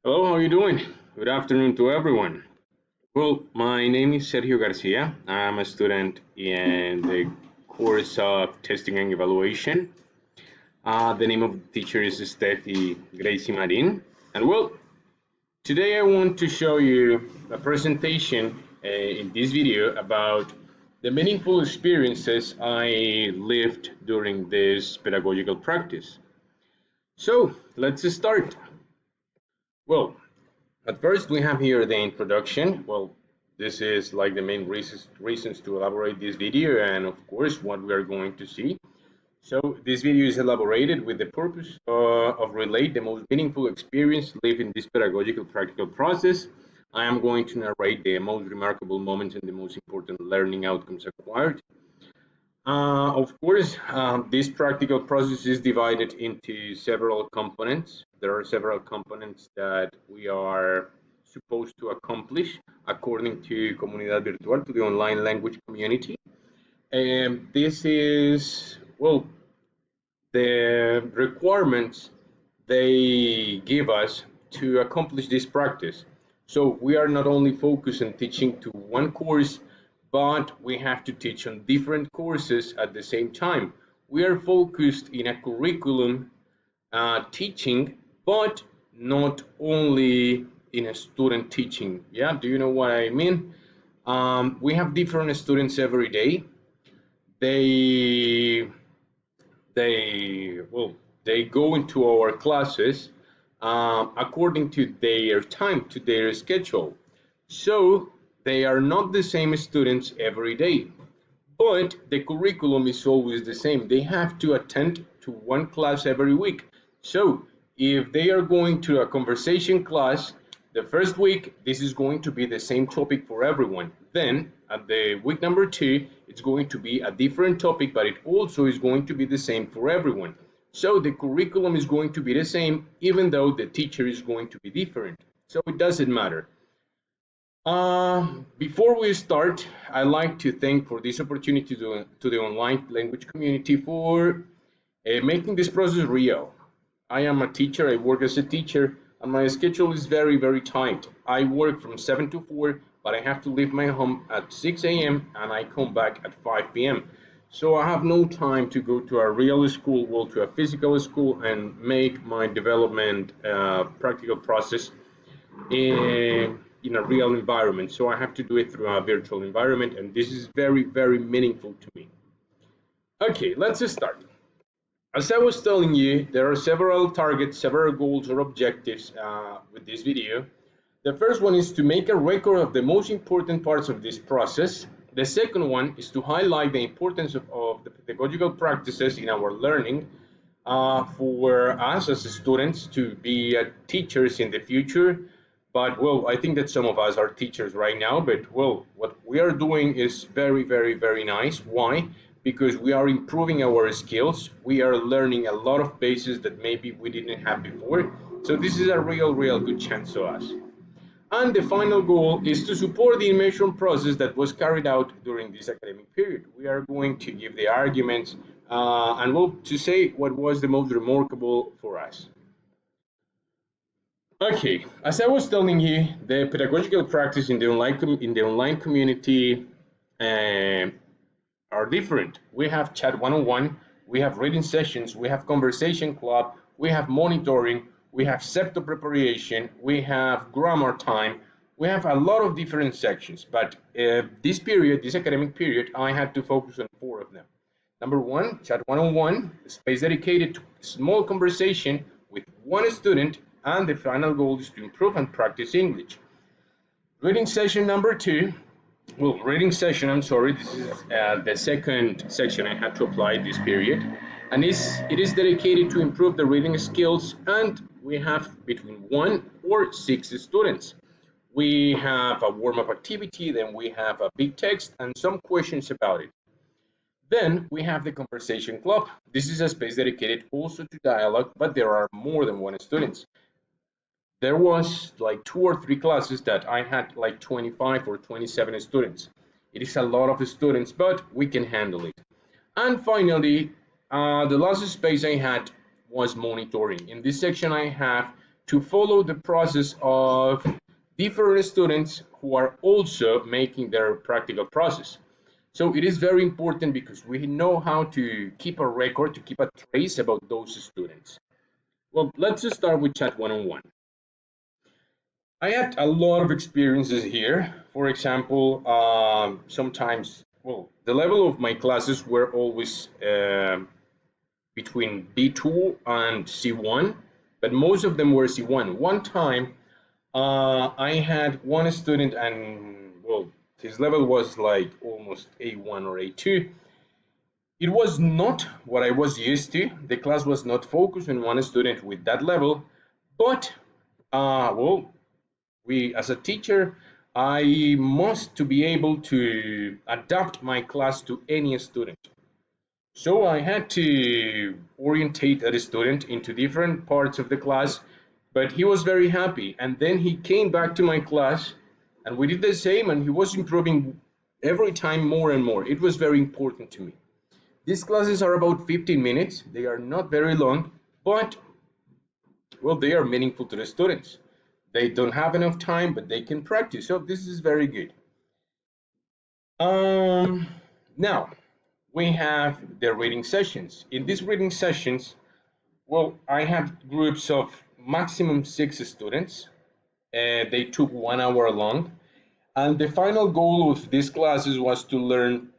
Hello, how are you doing? Good afternoon to everyone. Well, my name is Sergio Garcia. I'm a student in the course of testing and evaluation. The name of the teacher is Steffi Gracie Marin. And well, today I want to show you a presentation in this video about the meaningful experiences I lived during this pedagogical practice. So let's start. Well, at first, we have here the introduction. Well, this is like the main reasons to elaborate this video and of course what we are going to see. So this video is elaborated with the purpose of relate the most meaningful experience lived in this pedagogical practical process. I am going to narrate the most remarkable moments and the most important learning outcomes acquired. Of course, this practical process is divided into several components. There are several components that we are supposed to accomplish according to Comunidad Virtual, to the online language community. And this is, well, the requirements they give us to accomplish this practice. So we are not only focused on teaching to one course, but we have to teach on different courses at the same time. We are focused in a curriculum teaching, but not only in a student teaching. Yeah, do you know what I mean? We have different students every day. They they go into our classes according to their time, to their schedule. So they are not the same students every day, but the curriculum is always the same. They have to attend to one class every week. So if they are going to a conversation class, the first week, this is going to be the same topic for everyone. Then at the week number two, it's going to be a different topic, but it also is going to be the same for everyone. So the curriculum is going to be the same, even though the teacher is going to be different. So it doesn't matter. Before we start, I'd like to thank for this opportunity to the online language community for making this process real. I am a teacher, I work as a teacher, and my schedule is very, very tight. I work from 7 to 4, but I have to leave my home at 6 a.m. and I come back at 5 p.m. So I have no time to go to a real school, well, to a physical school, and make my development practical process in a real environment. So I have to do it through a virtual environment, and this is very, very meaningful to me. Okay, let's start. As I was telling you, there are several targets, several goals or objectives with this video. The first one is to make a record of the most important parts of this process. The second one is to highlight the importance of the pedagogical practices in our learning for us as students to be teachers in the future. But well, I think that some of us are teachers right now, but well, what we are doing is very, very, very nice. Why? Because we are improving our skills. We are learning a lot of bases that maybe we didn't have before. So this is a real, real good chance to us. And the final goal is to support the immersion process that was carried out during this academic period. We are going to give the arguments and we'll to say what was the most remarkable for us. Okay, as I was telling you, the pedagogical practice in the online community uh, are different. We have chat one-on-one, we have reading sessions, we have conversation club, we have monitoring, we have septo preparation, we have grammar time, we have a lot of different sections. But this period, this academic period, I had to focus on four of them. Number one, chat one-on-one, space dedicated to small conversation with one student, and the final goal is to improve and practice English. Reading session number two, well, reading session, I'm sorry, this is the second section I had to apply this period. And it is dedicated to improve the reading skills, and we have between 1 or 6 students. We have a warm-up activity, then we have a big text and some questions about it. Then we have the conversation club. This is a space dedicated also to dialogue, but there are more than one students. There was like 2 or 3 classes that I had like 25 or 27 students. It is a lot of students, but we can handle it. And finally, the last space I had was monitoring. In this section, I have to follow the process of different students who are also making their practical process. So it is very important because we know how to keep a record, to keep a trace about those students. Well, let's just start with chat one-on-one. I had a lot of experiences here. For example, sometimes, well, the level of my classes were always between B2 and C1, but most of them were C1. One time, I had one student, and well, his level was like almost A1 or A2. It was not what I was used to. The class was not focused on one student with that level, but well, we as a teacher, I must to be able to adapt my class to any student. So I had to orientate that student into different parts of the class, but he was very happy. And then he came back to my class and we did the same, and he was improving every time more and more. It was very important to me. These classes are about 15 minutes. They are not very long, but well, they are meaningful to the students. They don't have enough time, but they can practice. So this is very good. Um, Now we have the reading sessions. In these reading sessions, well, I had groups of maximum 6 students. They took 1 hour long, and the final goal of these classes was to learn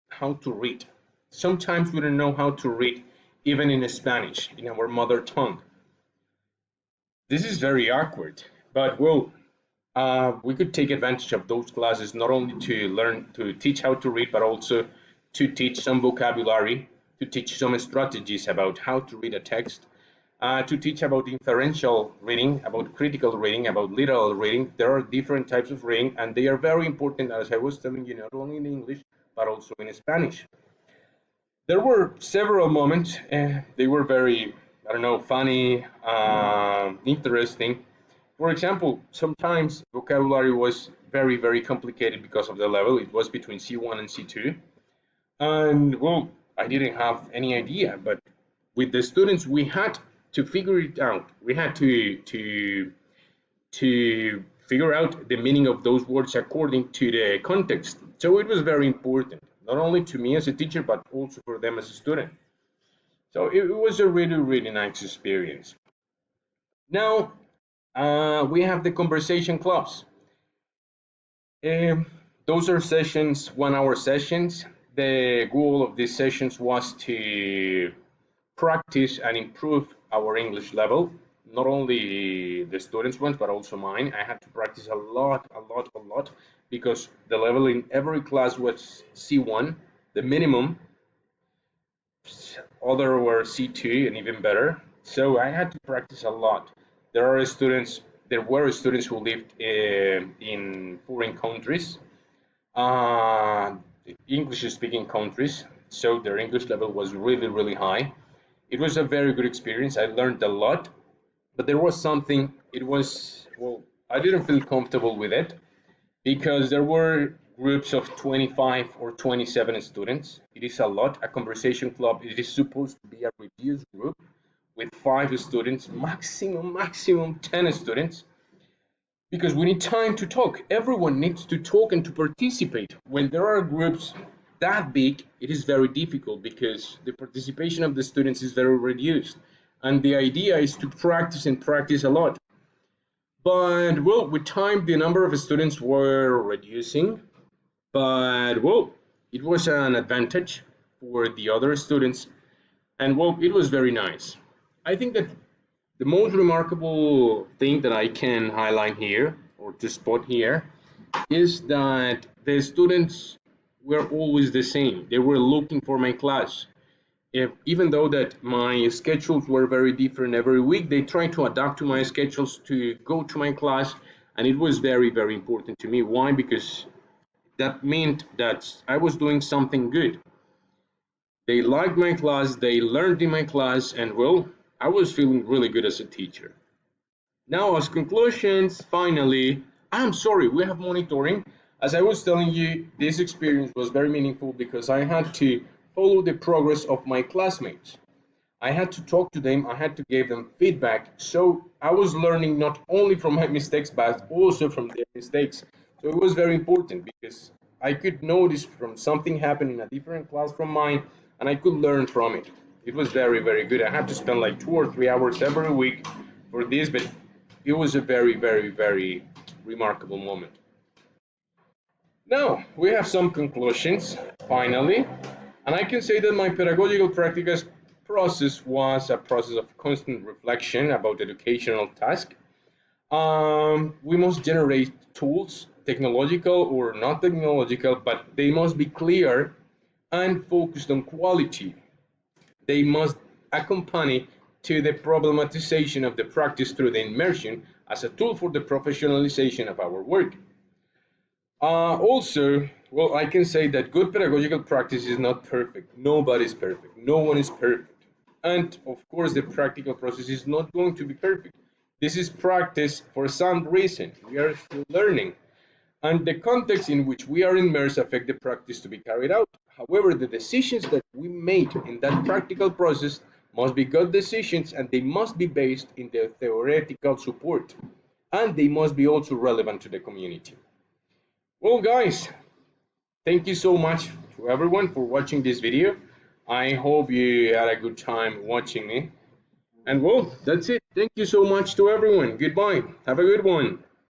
how to read. Sometimes we don't know how to read, even in Spanish, in our mother tongue. This is very awkward, but well, we could take advantage of those classes not only to learn to teach how to read, but also to teach some vocabulary, to teach some strategies about how to read a text, to teach about inferential reading, about critical reading, about literal reading. There are different types of reading, and they are very important, as I was telling you, not only in English, but also in Spanish. There were several moments, they were very, I don't know, funny, interesting. For example, sometimes vocabulary was very, very complicated because of the level. It was between C1 and C2. And well, I didn't have any idea, but with the students, we had to figure it out. We had to figure out the meaning of those words according to the context. So it was very important, not only to me as a teacher, but also for them as a student. So it was a really, really nice experience. Now, we have the conversation clubs. Um, those are sessions, 1 hour sessions. The goal of these sessions was to practice and improve our English level. Not only the students' ones, but also mine. I had to practice a lot, because the level in every class was C1, the minimum. Other were C2 and even better. So I had to practice a lot. There were students who lived in foreign countries, uh, English-speaking countries. So their English level was really, really high. It was a very good experience. I learned a lot, but there was something. It was, well, I didn't feel comfortable with it because there were groups of 25 or 27 students. It is a lot. A conversation club, it is supposed to be a reduced group with 5 students, maximum 10 students, because we need time to talk. Everyone needs to talk and to participate. When there are groups that big, it is very difficult because the participation of the students is very reduced. And the idea is to practice and practice a lot. But well, with time, the number of students were reducing. But well, it was an advantage for the other students. And well, it was very nice. I think that the most remarkable thing that I can highlight here or to spot here is that the students were always the same. They were looking for my class. Even though that my schedules were very different every week, they tried to adapt to my schedules to go to my class, and it was very, very important to me. Why? Because that meant that I was doing something good. They liked my class, they learned in my class, and well, I was feeling really good as a teacher. Now, as conclusions, finally, I'm sorry, we have monitoring. As I was telling you, this experience was very meaningful because I had to follow the progress of my classmates. I had to talk to them, I had to give them feedback. So I was learning not only from my mistakes, but also from their mistakes. So it was very important because I could notice from something happened in a different class from mine, and I could learn from it. It was very, very good. I had to spend like 2 or 3 hours every week for this, but it was a very, very, very remarkable moment. Now, we have some conclusions, finally, and I can say that my pedagogical practice process was a process of constant reflection about educational task. We must generate tools, technological or not technological, but they must be clear and focused on quality. They must accompany to the problematization of the practice through the immersion as a tool for the professionalization of our work. Also, well, I can say that good pedagogical practice is not perfect. Nobody's perfect. No one is perfect. And of course, the practical process is not going to be perfect. This is practice for some reason. We are still learning. And the context in which we are immersed affect the practice to be carried out. However, the decisions that we made in that practical process must be good decisions and they must be based in their theoretical support. And they must be also relevant to the community. Well, guys, thank you so much to everyone for watching this video. I hope you had a good time watching me. And well, that's it. Thank you so much to everyone. Goodbye. Have a good one.